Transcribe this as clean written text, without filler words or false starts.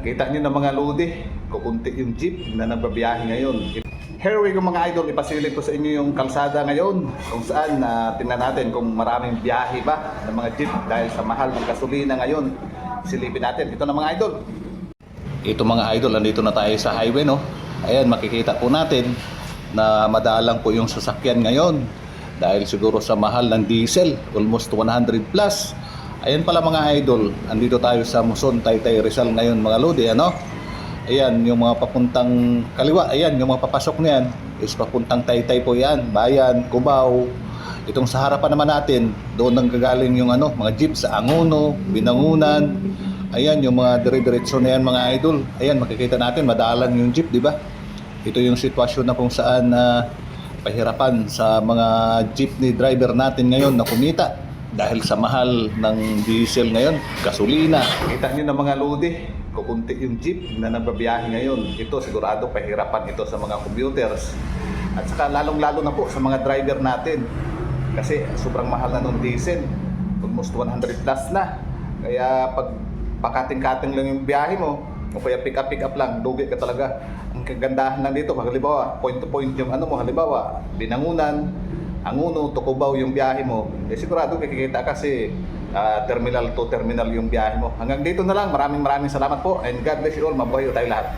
Kita nyo na mga lodi, kukunti yung jeep na nagbabiyahe ngayon. Here we go mga idol, ipasilip ko sa inyo yung kalsada ngayon kung saan tingnan natin kung maraming biyahe ba ng mga jeep dahil sa mahal ng gasolina ngayon. Silipin natin. Ito na mga idol. Ito mga idol, andito na tayo sa highway, no? Ayan, makikita po natin na madalang po yung sasakyan ngayon dahil siguro sa mahal ng diesel, almost 100 plus. Ayan pala mga idol, andito tayo sa Muson, Taytay, Rizal ngayon mga lodi, ano? Ayan, yung mga papuntang kaliwa, ayan, yung mga papasok niyan is papuntang Taytay po yan, Bayan, Cubao. Itong sa harapan naman natin, doon nang gagaling yung ano, mga jeep sa Angono, Binangunan. Ayan, yung mga dire-diretso na yan mga idol. Ayan, makikita natin, madalang yung jeep, di ba? Ito yung sitwasyon na kung saan pahirapan sa mga jeepney driver natin ngayon na kumita dahil sa mahal ng diesel ngayon, gasolina. Kita nyo na mga lodi, kukunti yung jeep na nagbabiyahe ngayon. Ito sigurado pahirapan ito sa mga commuters. At saka lalong-lalo na po sa mga driver natin. Kasi sobrang mahal na ng diesel. Almost 100 plus na. Kaya pag pakating-kating lang yung biyahe mo, o kaya pick up lang, dugi ka talaga. Ang kagandahan lang dito, halimbawa, point to point yung ano mo, halimbawa, Binangunan, Angono, Cubao yung biyahe mo, sigurado kikita kasi terminal to terminal yung biyahe mo. Hanggang dito na lang, maraming salamat po and God bless you all, mabuhay tayo lahat.